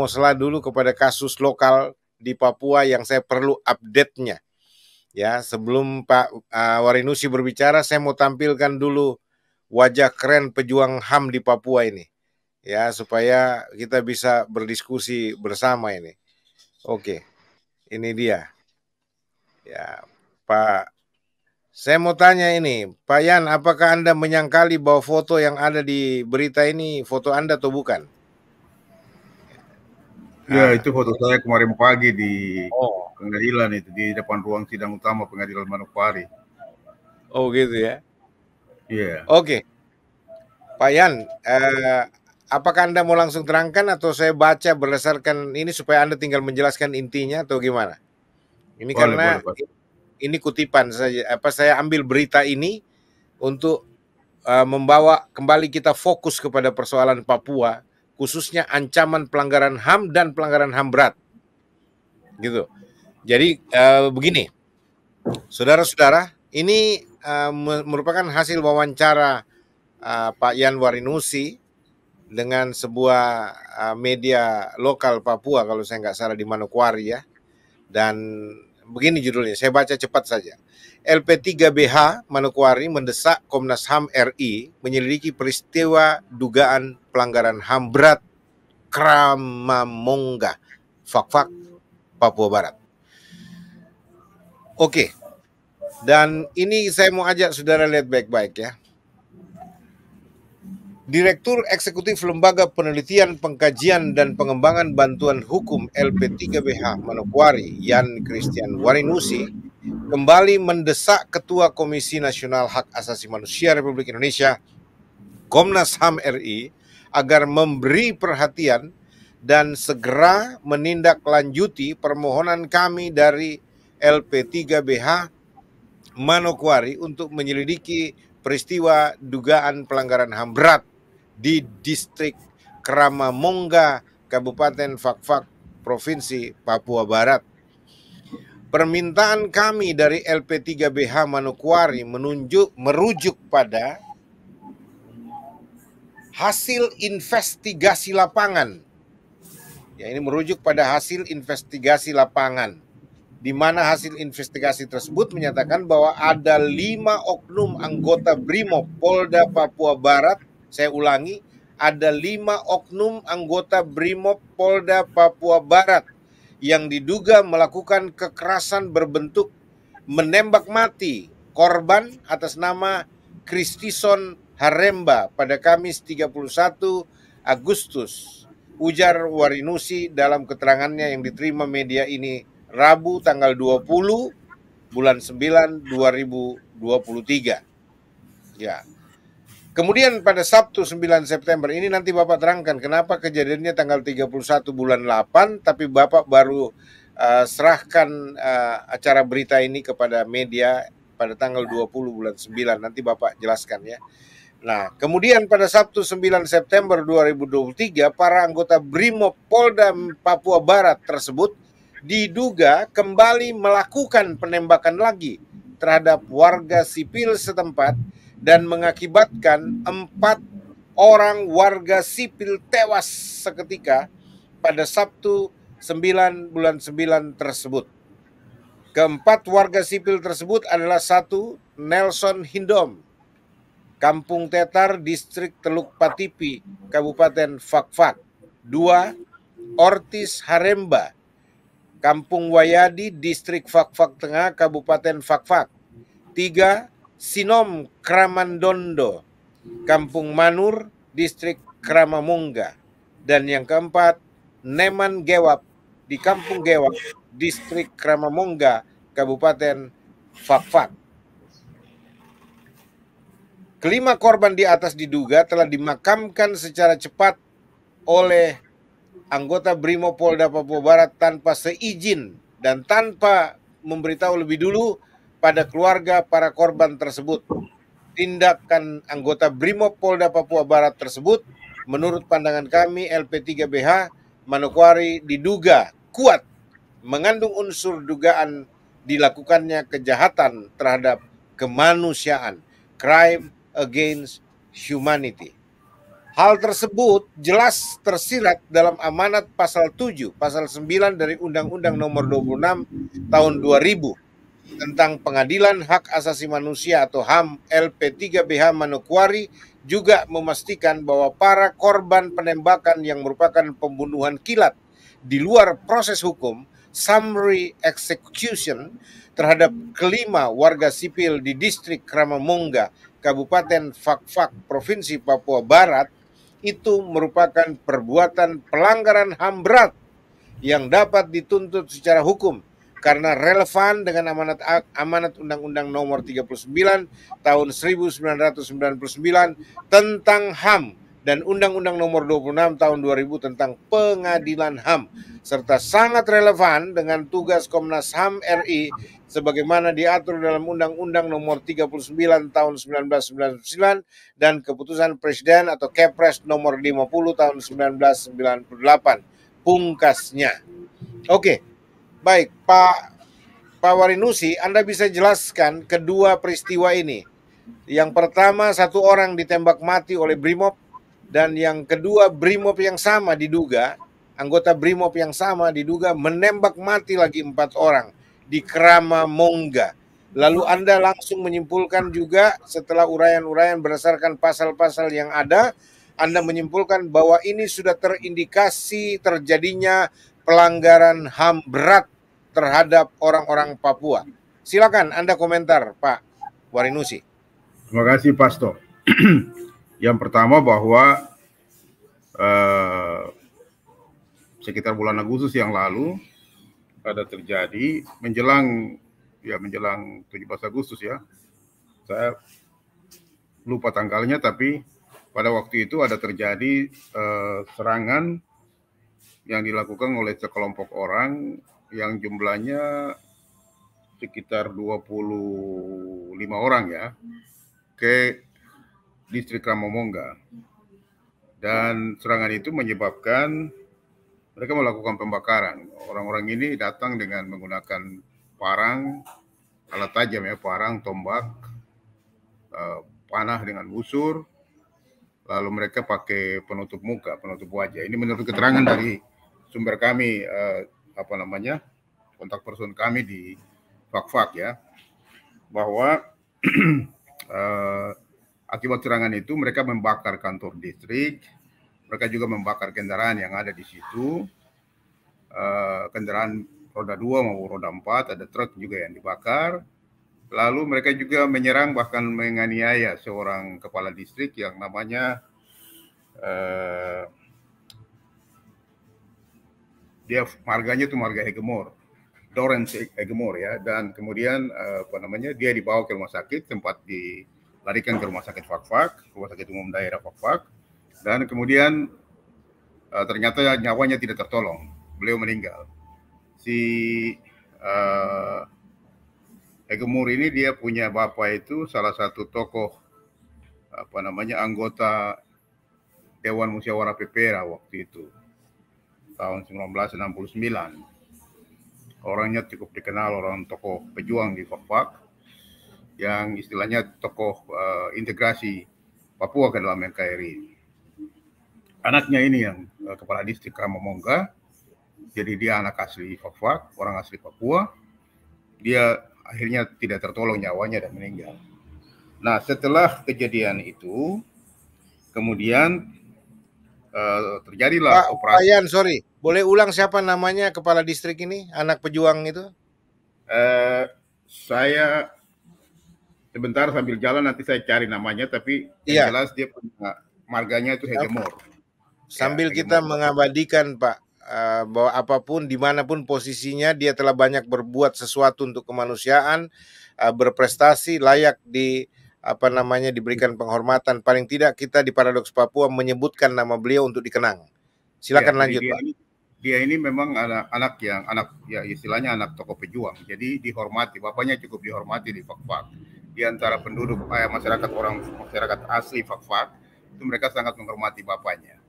mau sela dulu kepada kasus lokal di Papua yang saya perlu update-nya. Ya, sebelum Pak Warinusi berbicara, saya mau tampilkan dulu wajah keren pejuang HAM di Papua ini. Ya, supaya kita bisa berdiskusi bersama ini. Oke, ini dia. Ya, Pak, saya mau tanya ini, Pak Yan, apakah Anda menyangkali bahwa foto yang ada di berita ini foto Anda atau bukan? Ya, itu foto saya kemarin pagi di Oh. pengadilan itu, di depan ruang sidang utama pengadilan Manokwari. Oh gitu ya. Iya. Oke. Pak Yan, apakah Anda mau langsung terangkan atau saya baca berdasarkan ini supaya Anda tinggal menjelaskan intinya atau gimana? Ini Boleh, karena boleh, Pak. ini kutipan saja. Saya ambil berita ini untuk membawa kembali kita fokus kepada persoalan Papua, khususnya ancaman pelanggaran HAM dan pelanggaran HAM berat. Gitu. Jadi begini, saudara-saudara, ini merupakan hasil wawancara Pak Yan Warinusi dengan sebuah media lokal Papua, kalau saya nggak salah di Manokwari ya. Dan begini judulnya, saya baca cepat saja. LP3BH Manokwari mendesak Komnas HAM RI menyelidiki peristiwa dugaan pelanggaran HAM berat Kramamongga, Fak-Fak, Papua Barat. Oke, dan ini saya mau ajak saudara lihat baik-baik ya. Direktur Eksekutif Lembaga Penelitian, Pengkajian, dan Pengembangan Bantuan Hukum LP3BH Manokwari, Yan Christian Warinusi, kembali mendesak Ketua Komisi Nasional Hak Asasi Manusia Republik Indonesia, Komnas HAM RI, agar memberi perhatian dan segera menindaklanjuti permohonan kami dari LP3BH Manokwari untuk menyelidiki peristiwa dugaan pelanggaran HAM berat di distrik Kramamongga, Kabupaten Fak-Fak, Provinsi Papua Barat. Permintaan kami dari LP3BH Manokwari merujuk pada hasil investigasi lapangan. Ya, ini merujuk pada hasil investigasi lapangan, di mana hasil investigasi tersebut menyatakan bahwa ada 5 oknum anggota BRIMOB Polda Papua Barat. Saya ulangi, ada 5 oknum anggota BRIMOB Polda Papua Barat yang diduga melakukan kekerasan berbentuk menembak mati korban atas nama Kristison Haremba pada Kamis 31 Agustus. Ujar Warinusi dalam keterangannya yang diterima media ini Rabu tanggal 20 bulan 9 2023. Ya. Kemudian pada Sabtu 9 September ini nanti Bapak terangkan kenapa kejadiannya tanggal 31 bulan 8 tapi Bapak baru serahkan acara berita ini kepada media pada tanggal 20 bulan 9. Nanti Bapak jelaskan ya. Nah, kemudian pada Sabtu 9 September 2023 para anggota BRIMOB Polda Papua Barat tersebut diduga kembali melakukan penembakan lagi terhadap warga sipil setempat dan mengakibatkan 4 orang warga sipil tewas seketika pada Sabtu 9 bulan 9 tersebut. Keempat warga sipil tersebut adalah 1. Nelson Hindom, Kampung Tetar, Distrik Teluk Patipi, Kabupaten Fak-Fak. 2. Ortis Haremba, Kampung Wayadi, Distrik Fak-Fak Tengah, Kabupaten Fak-Fak. 3. Sinom Kramandondo, Kampung Manur, Distrik Kramamongga. Dan yang keempat, Neman Gewap di Kampung Gewap, Distrik Kramamongga, Kabupaten Fak-Fak. Kelima korban di atas diduga telah dimakamkan secara cepat oleh anggota BRIMOB Polda Papua Barat tanpa seizin dan tanpa memberitahu lebih dulu pada keluarga para korban tersebut. Tindakan anggota BRIMOB Polda Papua Barat tersebut menurut pandangan kami LP3BH Manokwari diduga kuat mengandung unsur dugaan dilakukannya kejahatan terhadap kemanusiaan, crime against humanity. Hal tersebut jelas tersirat dalam amanat pasal 7, pasal 9 dari Undang-Undang Nomor 26 tahun 2000 tentang Pengadilan Hak Asasi Manusia atau HAM LP3BH Manokwari juga memastikan bahwa para korban penembakan yang merupakan pembunuhan kilat di luar proses hukum, summary execution, terhadap kelima warga sipil di distrik Kramamongga, Kabupaten Fakfak, Provinsi Papua Barat, itu merupakan perbuatan pelanggaran HAM berat yang dapat dituntut secara hukum karena relevan dengan amanat Undang-Undang Nomor 39 tahun 1999 tentang HAM dan Undang-Undang Nomor 26 tahun 2000 tentang Pengadilan HAM, serta sangat relevan dengan tugas Komnas HAM RI sebagaimana diatur dalam Undang-Undang Nomor 39 tahun 1999 dan Keputusan Presiden atau Kepres Nomor 50 tahun 1998. Pungkasnya. Oke, baik Pak Warinusi, Anda bisa jelaskan kedua peristiwa ini. Yang pertama, satu orang ditembak mati oleh Brimob, dan yang kedua Brimob yang sama diduga, anggota Brimob yang sama diduga menembak mati lagi 4 orang di Kramamongga. Lalu Anda langsung menyimpulkan juga setelah uraian-uraian berdasarkan pasal-pasal yang ada, Anda menyimpulkan bahwa ini sudah terindikasi terjadinya pelanggaran HAM berat terhadap orang-orang Papua. Silakan Anda komentar, Pak Warinusi. Terima kasih, Pastor. Yang pertama bahwa sekitar bulan Agustus yang lalu ada terjadi menjelang 17 Agustus ya. Saya lupa tanggalnya, tapi pada waktu itu ada terjadi serangan yang dilakukan oleh sekelompok orang yang jumlahnya sekitar 25 orang ya, ke distrik Kramamongga. Dan serangan itu menyebabkan mereka melakukan pembakaran. Orang-orang ini datang dengan menggunakan parang, alat tajam ya, parang, tombak, panah dengan busur, lalu mereka pakai penutup muka, penutup wajah. Ini menurut keterangan dari sumber kami, kontak person kami di Fakfak ya, bahwa akibat serangan itu mereka membakar kantor distrik, mereka juga membakar kendaraan yang ada di situ, kendaraan roda 2 maupun roda 4, ada truk juga yang dibakar. Lalu mereka juga menyerang bahkan menganiaya seorang kepala distrik yang namanya dia marganya itu marga Hegemor, Dorrance Hegemor ya, dan kemudian dia dibawa ke rumah sakit, tempat dilarikan ke rumah sakit Fakfak, rumah sakit umum daerah Fakfak, dan kemudian ternyata nyawanya tidak tertolong, beliau meninggal. Si Hegemor ini dia punya bapak itu salah satu tokoh anggota Dewan Musyawarah PPRA waktu itu tahun 1969. Orangnya cukup dikenal, orang tokoh pejuang di Fakfak yang istilahnya tokoh integrasi Papua ke dalam NKRI. Anaknya ini yang kepala distrik Kramamongga, jadi dia anak asli Fakfak, orang asli Papua. Dia akhirnya tidak tertolong nyawanya dan meninggal. Nah, setelah kejadian itu, kemudian terjadilah operasi. Pak Yan, sorry, boleh ulang siapa namanya kepala distrik ini, anak pejuang itu? Saya sebentar sambil jalan nanti saya cari namanya, tapi yang jelas dia punya marganya itu Hegemor. Sambil kita mengabadikan Pak, bahwa apapun dimanapun posisinya dia telah banyak berbuat sesuatu untuk kemanusiaan, berprestasi, layak diberikan penghormatan. Paling tidak kita di Paradoks Papua menyebutkan nama beliau untuk dikenang. Silakan lanjut Pak. Dia ini memang anak istilahnya anak tokoh pejuang, jadi dihormati, bapaknya cukup dihormati di Fakfak. Di antara penduduk masyarakat asli Fakfak itu mereka sangat menghormati bapaknya.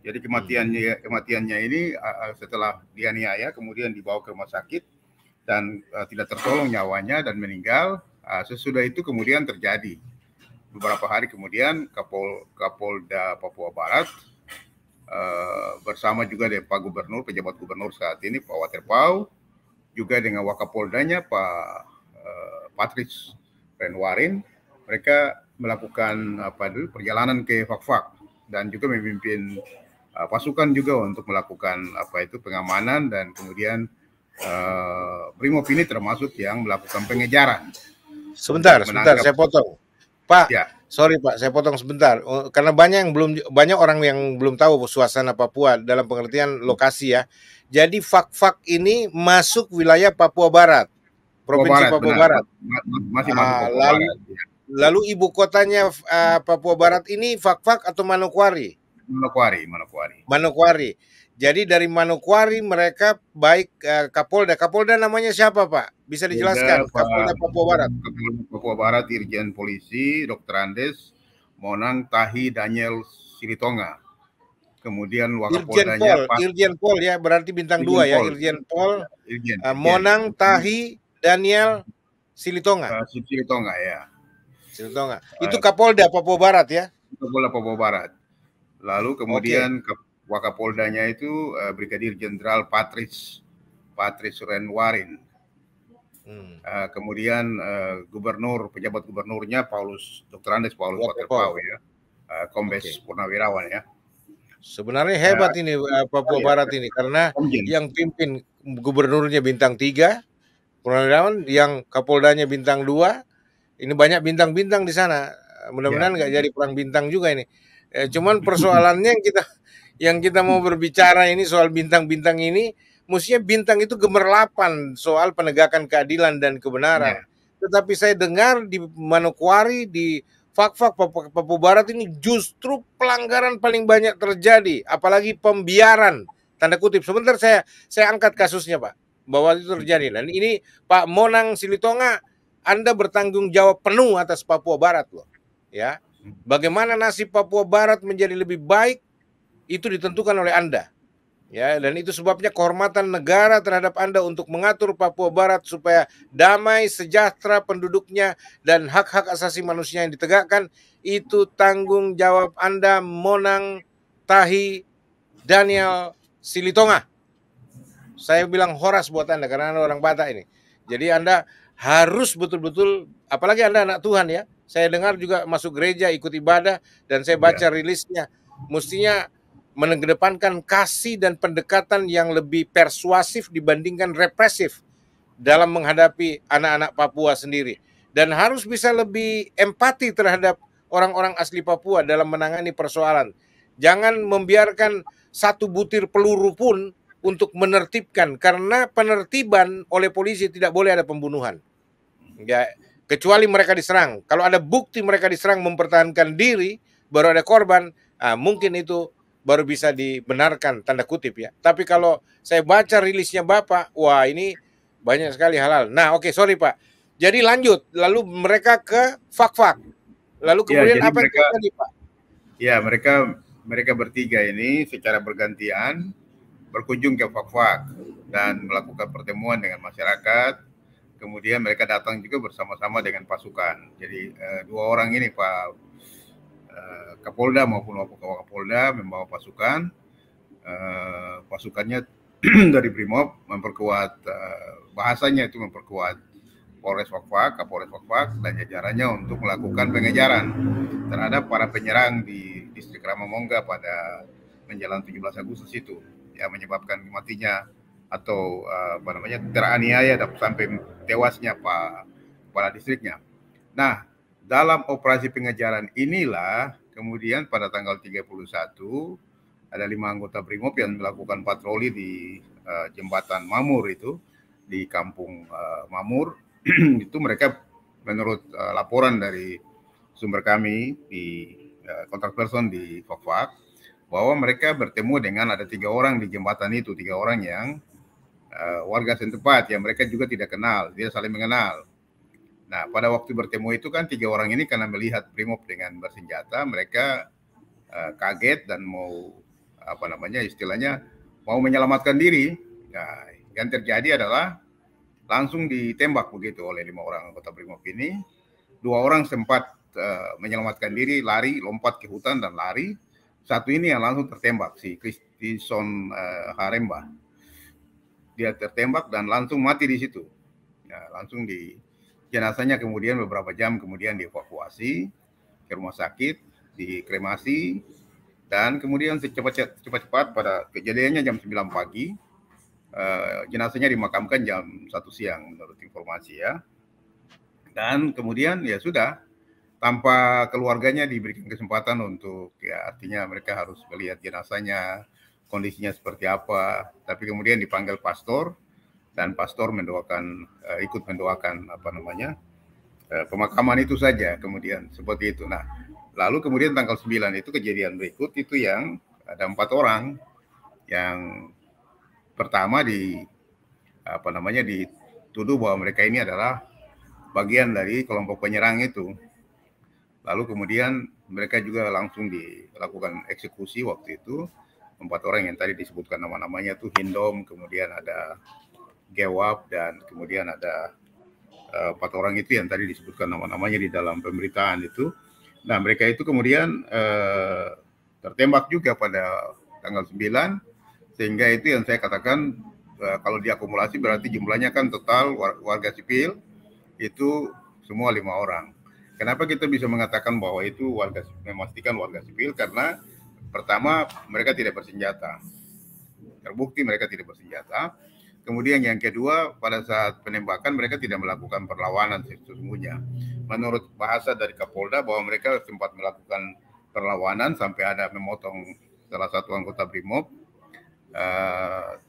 Jadi kematiannya ini setelah dianiaya kemudian dibawa ke rumah sakit dan tidak tertolong nyawanya dan meninggal. Sesudah itu kemudian terjadi beberapa hari kemudian Kapolda Papua Barat bersama juga dengan Pak Gubernur, pejabat gubernur saat ini Pak Waterpau, juga dengan Wakapoldanya Pak Patrice Renwarin, mereka melakukan perjalanan ke Fak-Fak dan juga memimpin pasukan juga untuk melakukan pengamanan, dan kemudian Brimob ini termasuk yang melakukan pengejaran. Sebentar, saya potong. Pak, ya. Sorry Pak, saya potong sebentar. Karena banyak orang yang belum tahu suasana Papua dalam pengertian lokasi ya. Jadi Fak-Fak ini masuk wilayah Papua Barat, Provinsi Papua Barat. Masih masuk Papua Barat. Lalu ibu kotanya Papua Barat ini Fak-Fak atau Manokwari? Manokwari. Jadi dari Manokwari mereka baik Kapolda namanya siapa Pak? Bisa dijelaskan? Kapolda Papua Barat. Kapolda Papua Barat Irjen Polisi Dr. Andes Monang Tahi Daniel Silitonga. Kemudian Wakapoldanya Irjen Pol ya, berarti bintang 2 ya. Irjen Pol Monang Tahi Daniel Silitonga. Silitonga ya. Silitonga. Itu Kapolda Papua Barat ya? Kapolda Papua Barat. Lalu kemudian Wakapoldanya itu Brigadir Jenderal Patrice Renwarin. Kemudian pejabat gubernurnya Dr. Andes Paulus Waterpau ya, Kombes Purnawirawan ya. Sebenarnya hebat ini Papua Barat ini, karena yang pimpin gubernurnya bintang 3, Purnawirawan, yang Kapoldanya bintang 2. Ini banyak bintang-bintang di sana. Mudah-mudahan nggak jadi perang bintang juga ini. Cuman persoalannya yang kita mau berbicara ini soal bintang-bintang ini, mestinya bintang itu gemerlapan soal penegakan keadilan dan kebenaran. Tetapi saya dengar di Manokwari, di Fak-Fak Papua Barat ini justru pelanggaran paling banyak terjadi, apalagi pembiaran, tanda kutip. Sebentar saya angkat kasusnya Pak, bahwa itu terjadi. Dan ini Pak Monang Silitonga, Anda bertanggung jawab penuh atas Papua Barat loh. Ya. Bagaimana nasib Papua Barat menjadi lebih baik itu ditentukan oleh Anda. Ya, dan itu sebabnya kehormatan negara terhadap Anda untuk mengatur Papua Barat supaya damai, sejahtera penduduknya dan hak-hak asasi manusia yang ditegakkan, itu tanggung jawab Anda, Monang Tahi Daniel Silitonga. Saya bilang horas buat Anda karena Anda orang Batak ini. Jadi Anda harus betul-betul, apalagi Anda anak Tuhan ya. Saya dengar juga masuk gereja, ikut ibadah, dan saya baca rilisnya. Mestinya mengedepankan kasih dan pendekatan yang lebih persuasif dibandingkan represif dalam menghadapi anak-anak Papua sendiri. Dan harus bisa lebih empati terhadap orang-orang asli Papua dalam menangani persoalan. Jangan membiarkan satu butir peluru pun untuk menertibkan, karena penertiban oleh polisi tidak boleh ada pembunuhan. Ya, kecuali mereka diserang. Kalau ada bukti mereka diserang mempertahankan diri, baru ada korban, mungkin itu baru bisa dibenarkan, tanda kutip ya. Tapi kalau saya baca rilisnya Bapak, wah ini banyak sekali hal-hal. Nah oke, sorry Pak. Jadi lanjut, lalu mereka ke Fak-Fak. Lalu kemudian apa yang terjadi Pak? Ya, mereka bertiga ini secara bergantian berkunjung ke Fak-Fak dan melakukan pertemuan dengan masyarakat. Kemudian mereka datang juga bersama-sama dengan pasukan. Jadi 2 orang ini Pak Kapolda maupun Wakapolda membawa pasukan. Pasukannya dari Brimob memperkuat, bahasanya itu memperkuat Polres Fak-Fak, Kapolres Fak-Fak dan jajarannya untuk melakukan pengejaran terhadap para penyerang di distrik Ramamongga pada menjelang 17 Agustus itu, yang menyebabkan matinya atau teraniaya sampai tewasnya kepala distriknya. Nah, dalam operasi pengejaran inilah kemudian pada tanggal 31 ada 5 anggota Brimob yang melakukan patroli di jembatan Mamur itu, di kampung Mamur. Itu mereka menurut laporan dari sumber kami di kontak person di Fak-Fak, bahwa mereka bertemu dengan ada 3 orang di jembatan itu, 3 orang yang warga setempat yang mereka juga tidak kenal, dia saling mengenal. Nah, pada waktu bertemu itu kan 3 orang ini karena melihat Brimob dengan bersenjata, mereka kaget dan mau istilahnya mau menyelamatkan diri. Nah, yang terjadi adalah langsung ditembak begitu oleh 5 orang anggota Brimob ini. 2 orang sempat menyelamatkan diri, lari, lompat ke hutan dan lari. Satu ini yang langsung tertembak, si Christison Haremba. Dia tertembak dan langsung mati di situ. Ya, langsung jenazahnya kemudian beberapa jam kemudian dievakuasi ke rumah sakit, dikremasi, dan kemudian cepat-cepat pada kejadiannya jam 9 pagi, jenazahnya dimakamkan jam 1 siang menurut informasi ya. Dan kemudian ya sudah, tanpa keluarganya diberikan kesempatan untuk ya artinya mereka harus melihat jenazahnya, kondisinya seperti apa. Tapi kemudian dipanggil pastor dan pastor ikut mendoakan pemakaman itu saja kemudian seperti itu. Nah, lalu kemudian tanggal 9 itu kejadian berikut itu yang ada 4 orang yang pertama dituduh bahwa mereka ini adalah bagian dari kelompok penyerang itu. Lalu kemudian mereka juga langsung dilakukan eksekusi waktu itu. 4 orang yang tadi disebutkan nama-namanya itu Hindom, kemudian ada Gewab, dan kemudian ada 4 orang itu yang tadi disebutkan nama-namanya di dalam pemberitaan itu. Nah, mereka itu kemudian tertembak juga pada tanggal 9, sehingga itu yang saya katakan kalau diakumulasi berarti jumlahnya kan total warga sipil itu semua 5 orang. Kenapa kita bisa mengatakan bahwa itu memastikan warga sipil? Karena pertama mereka tidak bersenjata, terbukti mereka tidak bersenjata. Kemudian yang kedua, pada saat penembakan mereka tidak melakukan perlawanan sesungguhnya. Menurut bahasa dari Kapolda bahwa mereka sempat melakukan perlawanan sampai ada memotong salah satu anggota BRIMOB.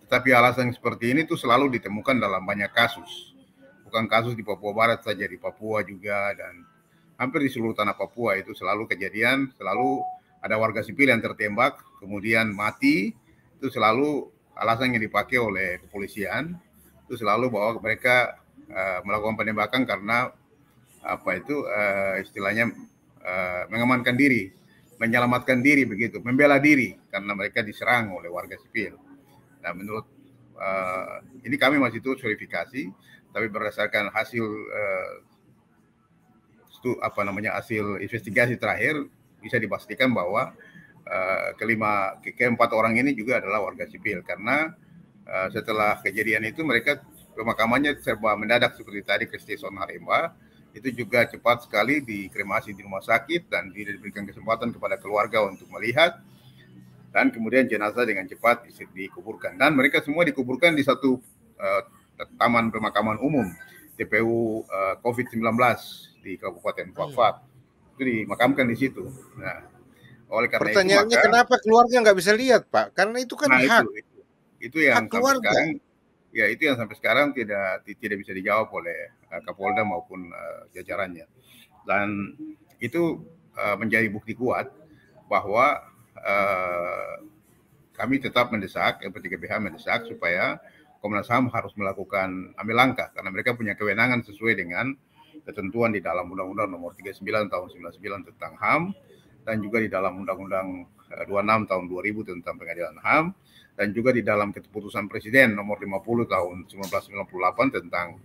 Tetapi alasan seperti ini tuh selalu ditemukan dalam banyak kasus. Bukan kasus di Papua Barat saja, di Papua juga, dan hampir di seluruh tanah Papua itu selalu kejadian, selalu ada warga sipil yang tertembak, kemudian mati. Itu selalu alasan yang dipakai oleh kepolisian, itu selalu bahwa mereka melakukan penembakan karena istilahnya mengamankan diri, menyelamatkan diri begitu, membela diri karena mereka diserang oleh warga sipil. Nah, menurut ini kami masih terus verifikasi, tapi berdasarkan hasil hasil investigasi terakhir bisa dipastikan bahwa keempat orang ini juga adalah warga sipil, karena setelah kejadian itu mereka pemakamannya serba mendadak seperti tadi Christison Haremba itu juga cepat sekali dikremasi di rumah sakit dan diberikan kesempatan kepada keluarga untuk melihat, dan kemudian jenazah dengan cepat dikuburkan, dan mereka semua dikuburkan di satu taman pemakaman umum TPU COVID-19 di Kabupaten Fak-Fak. Itu dimakamkan di situ. Nah, oleh karena pertanyaannya itu, kenapa keluarga nggak bisa lihat, Pak? Karena itu kan hak. Itu yang sampai sekarang, ya itu yang sampai sekarang tidak bisa dijawab oleh Kapolda maupun jajarannya. Dan itu menjadi bukti kuat bahwa kami tetap mendesak, P3BH mendesak supaya Komnas HAM harus ambil langkah, karena mereka punya kewenangan sesuai dengan ketentuan di dalam Undang-Undang Nomor 39 Tahun 99 tentang HAM, dan juga di dalam Undang-Undang 26 Tahun 2000 tentang Pengadilan HAM, dan juga di dalam Keputusan Presiden Nomor 50 Tahun 1998 tentang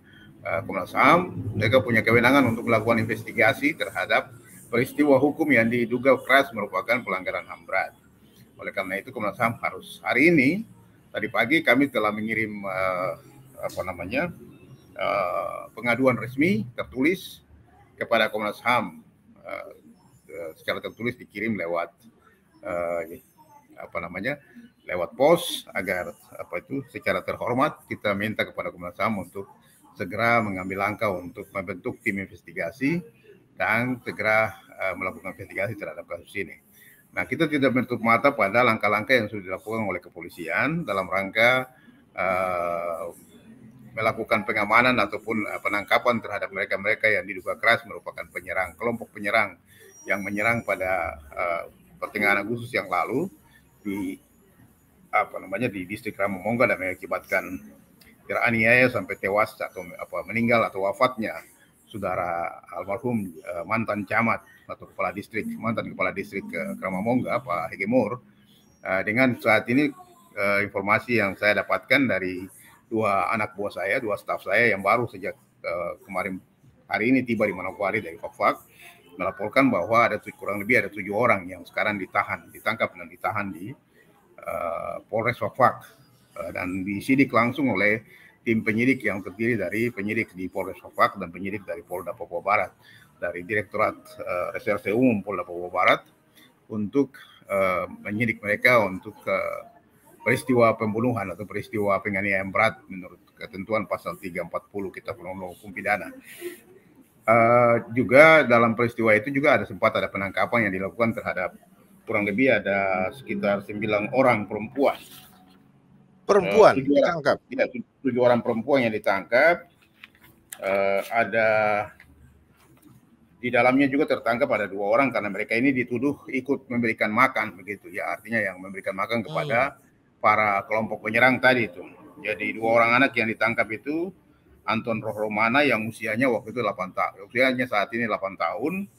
Komnas HAM. Mereka punya kewenangan untuk melakukan investigasi terhadap peristiwa hukum yang diduga keras merupakan pelanggaran HAM berat. Oleh karena itu Komnas HAM harus hari ini, tadi pagi kami telah mengirim pengaduan resmi tertulis kepada Komnas HAM, secara tertulis dikirim lewat lewat pos, agar secara terhormat kita minta kepada Komnas HAM untuk segera mengambil langkah untuk membentuk tim investigasi dan segera melakukan investigasi terhadap kasus ini. Nah, kita tidak menutup mata pada langkah-langkah yang sudah dilakukan oleh kepolisian dalam rangka melakukan pengamanan ataupun penangkapan terhadap mereka-mereka yang diduga keras merupakan kelompok penyerang yang menyerang pada pertengahan Agustus yang lalu di distrik Ramamongga dan mengakibatkan teraniaya sampai tewas atau meninggal atau wafatnya saudara almarhum mantan camat atau mantan kepala distrik Ramamongga, Pak Hegemur. Dengan saat ini informasi yang saya dapatkan dari dua staf saya yang baru sejak kemarin hari ini tiba di Manokwari dari Fak-Fak, melaporkan bahwa ada kurang lebih ada 7 orang yang sekarang ditangkap dan ditahan di Polres Wafak dan disidik langsung oleh tim penyidik yang terdiri dari penyidik di Polres Wafak dan penyidik dari Polda Papua Barat, dari Direktorat Reserse Umum Polda Papua Barat, untuk menyidik mereka untuk peristiwa pembunuhan atau peristiwa penganiayaan berat menurut ketentuan pasal 340 Kitab Undang-Undang Hukum Pidana. Juga dalam peristiwa itu juga sempat ada penangkapan yang dilakukan terhadap kurang lebih ada sekitar 9 orang perempuan. Ditangkap? Ya, 7 orang perempuan yang ditangkap. Ada di dalamnya juga tertangkap ada 2 orang karena mereka ini dituduh ikut memberikan makan begitu ya, artinya yang memberikan makan kepada para kelompok penyerang tadi itu. Jadi 2 orang anak yang ditangkap itu Anton Rohromana yang usianya waktu itu 8 tahun, usianya saat ini 8 tahun.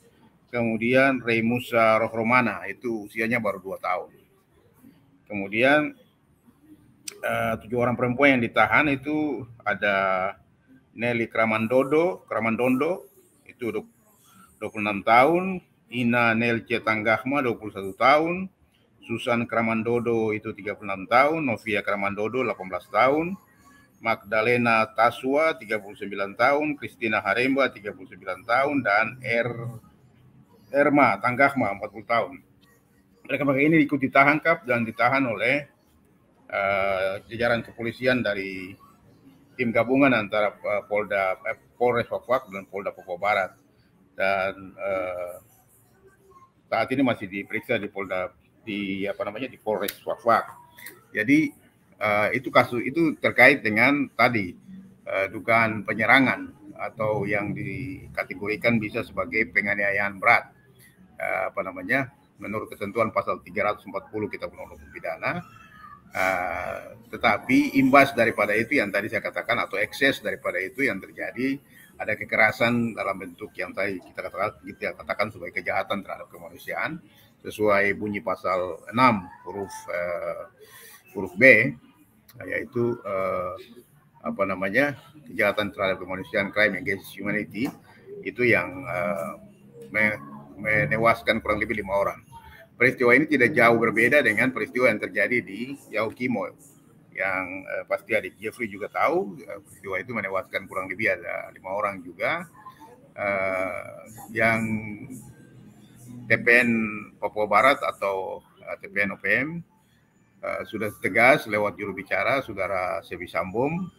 Kemudian Reymusa Rohromana itu usianya baru 2 tahun. Kemudian 7 orang perempuan yang ditahan itu ada Nelly Kramandondo itu 26 tahun, Ina Nelce Tanggahma 21 tahun, Susan Kramandodo itu 36 tahun, Novia Kramandodo 18 tahun, Magdalena Taswa 39 tahun, Christina Haremba 39 tahun, dan Erma Tanggahma 40 tahun. Mereka ini ikut ditangkap dan ditahan oleh jajaran kepolisian dari tim gabungan antara Polres Wafak dan Polda Papua Barat. Dan saat ini masih diperiksa di Polres Wafak. Jadi itu kasus itu terkait dengan tadi dugaan penyerangan atau yang dikategorikan bisa sebagai penganiayaan berat, menurut ketentuan pasal 340 Kitab Undang-Undang Hukum Pidana. Tetapi imbas daripada itu yang tadi saya katakan atau ekses daripada itu yang terjadi, ada kekerasan dalam bentuk yang tadi kita katakan sebagai kejahatan terhadap kemanusiaan sesuai bunyi pasal 6 huruf B, yaitu kejahatan terhadap kemanusiaan, crime against humanity, itu yang menewaskan kurang lebih 5 orang. Peristiwa ini tidak jauh berbeda dengan peristiwa yang terjadi di Yaukimo yang pasti adik Jeffrey juga tahu. Peristiwa itu menewaskan kurang lebih ada 5 orang juga. Yang TPN Papua Barat atau TPN OPM sudah tegas lewat juru bicara Saudara Sebi Sambom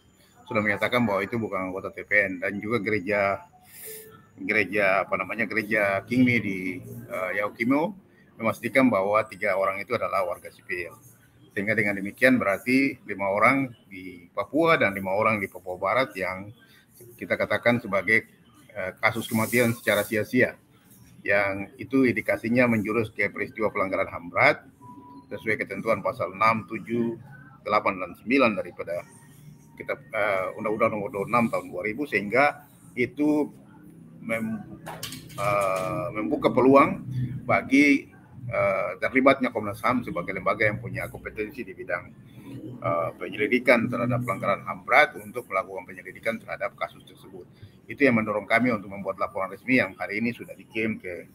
sudah menyatakan bahwa itu bukan anggota TPN, dan juga gereja Kingmi di Yaukimo memastikan bahwa 3 orang itu adalah warga sipil. Sehingga dengan demikian berarti 5 orang di Papua dan 5 orang di Papua Barat yang kita katakan sebagai kasus kematian secara sia-sia, yang itu indikasinya menjurus ke peristiwa pelanggaran HAM berat sesuai ketentuan pasal 6, 7, 8, dan 9 daripada Kitab Undang-Undang Nomor 26 tahun 2000, sehingga itu membuka peluang bagi terlibatnya Komnas HAM sebagai lembaga yang punya kompetensi di bidang penyelidikan terhadap pelanggaran HAM berat untuk melakukan penyelidikan terhadap kasus tersebut. Itu yang mendorong kami untuk membuat laporan resmi yang hari ini sudah dikirim ke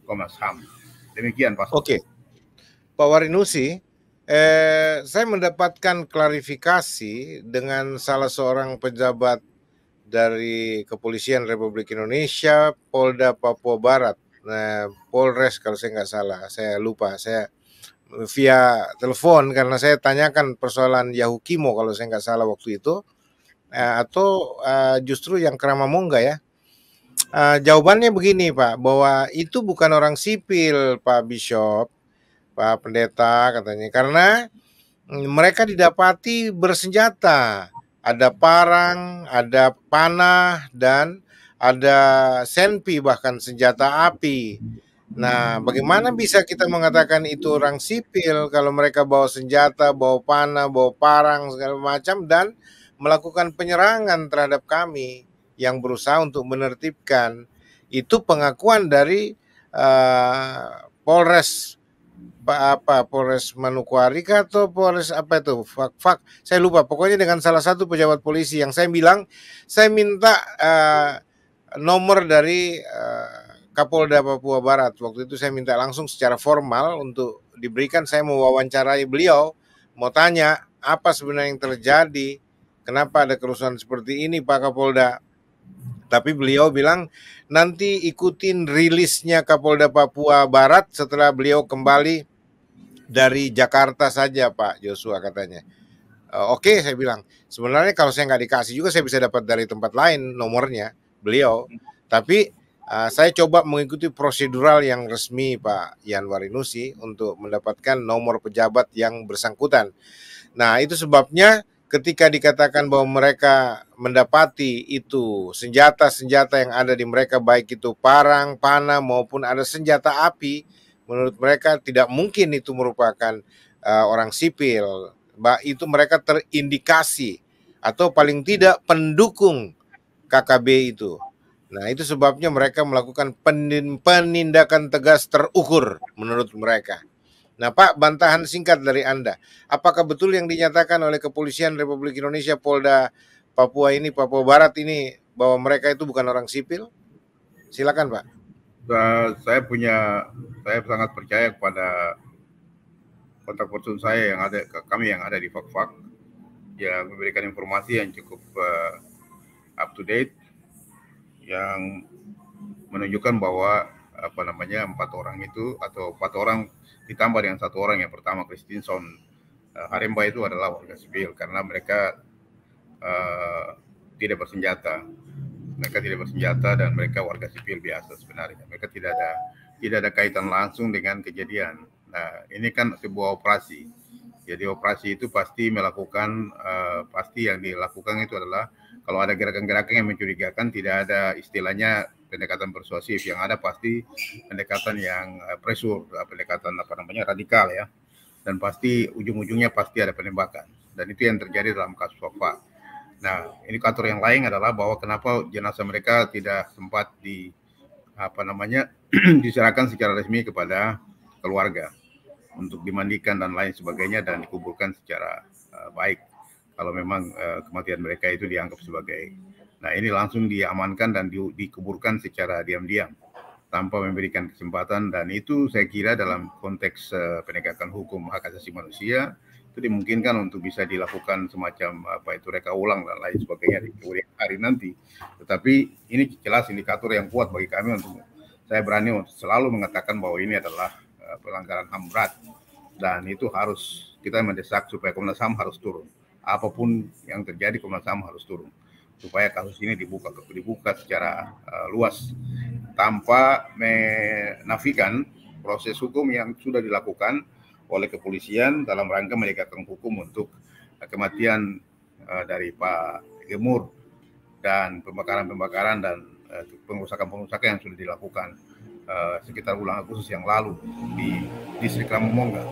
Komnas HAM. Demikian, Pak. Oke, Pak Warinusi, saya mendapatkan klarifikasi dengan salah seorang pejabat dari Kepolisian Republik Indonesia, Polda Papua Barat, Polres kalau saya nggak salah, saya lupa, saya via telepon karena saya tanyakan persoalan Yahukimo kalau saya nggak salah waktu itu, atau justru yang Karamamongga ya. Jawabannya begini Pak, bahwa itu bukan orang sipil Pak Bishop, Pak Pendeta katanya, karena mereka didapati bersenjata, ada parang, ada panah, dan ada senpi bahkan senjata api. Nah, bagaimana bisa kita mengatakan itu orang sipil kalau mereka bawa senjata, bawa panah, bawa parang segala macam dan melakukan penyerangan terhadap kami yang berusaha untuk menertibkan? Itu pengakuan dari Polres Polres Manokwari atau Polres apa itu? Fak. Saya lupa. Pokoknya dengan salah satu pejabat polisi yang saya bilang, saya minta nomor dari Kapolda Papua Barat. Waktu itu saya minta langsung secara formal untuk diberikan, saya mau wawancarai beliau, mau tanya apa sebenarnya yang terjadi, kenapa ada kerusuhan seperti ini Pak Kapolda. Tapi beliau bilang nanti ikutin rilisnya Kapolda Papua Barat setelah beliau kembali dari Jakarta saja Pak Joshua katanya. Oke, saya bilang sebenarnya kalau saya nggak dikasih juga saya bisa dapat dari tempat lain nomornya beliau. Tapi saya coba mengikuti prosedural yang resmi Pak Yan Warinusi untuk mendapatkan nomor pejabat yang bersangkutan. Nah, itu sebabnya ketika dikatakan bahwa mereka mendapati itu senjata-senjata yang ada di mereka, baik itu parang, panah maupun ada senjata api, menurut mereka tidak mungkin itu merupakan orang sipil. Itu mereka terindikasi atau paling tidak pendukung KKB itu. Nah, itu sebabnya mereka melakukan penindakan tegas terukur menurut mereka. Nah, Pak, bantahan singkat dari Anda. Apakah betul yang dinyatakan oleh Kepolisian Republik Indonesia Polda Papua ini, Papua Barat ini, bahwa mereka itu bukan orang sipil? Silakan, Pak. Saya sangat percaya kepada kontak person saya kami yang ada di Fak-Fak yang memberikan informasi yang cukup up to date, yang menunjukkan bahwa 4 orang itu atau 4 orang ditambah dengan 1 orang yang pertama Christensen Haremba itu adalah warga sipil karena mereka tidak bersenjata. Mereka tidak bersenjata dan mereka warga sipil biasa sebenarnya. Mereka tidak ada kaitan langsung dengan kejadian. Nah, ini kan sebuah operasi. Jadi operasi itu pasti pasti yang dilakukan itu adalah kalau ada gerakan-gerakan yang mencurigakan, tidak ada istilahnya pendekatan persuasif, yang ada pasti pendekatan yang pressure, pendekatan radikal ya. Dan pasti ujung-ujungnya pasti ada penembakan. Dan itu yang terjadi dalam kasus Wafa. Nah, indikator yang lain adalah bahwa kenapa jenazah mereka tidak sempat diserahkan secara resmi kepada keluarga untuk dimandikan dan lain sebagainya dan dikuburkan secara baik. Kalau memang kematian mereka itu dianggap sebagai, nah ini langsung diamankan dan dikuburkan secara diam-diam tanpa memberikan kesempatan, dan itu saya kira dalam konteks penegakan hukum hak asasi manusia itu dimungkinkan untuk bisa dilakukan semacam reka ulang dan lain sebagainya di kemudian hari nanti. Tetapi ini jelas indikator yang kuat bagi kami untuk saya berani untuk selalu mengatakan bahwa ini adalah pelanggaran HAM berat, dan itu harus kita mendesak supaya Komnas HAM harus turun. Apapun yang terjadi, Komnas HAM harus turun supaya kasus ini dibuka secara luas tanpa menafikan proses hukum yang sudah dilakukan oleh kepolisian dalam rangka menegakkan hukum untuk kematian dari Pak Gemur dan pembakaran dan pengusakan yang sudah dilakukan sekitar bulan Agustus yang lalu di distrik Ramomongga.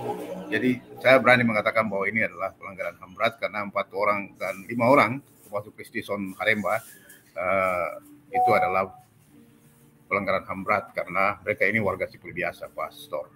Jadi saya berani mengatakan bahwa ini adalah pelanggaran HAM berat karena 4 orang dan 5 orang termasuk Christensen Haremba itu adalah pelanggaran HAM berat karena mereka ini warga sipil biasa, Pastor.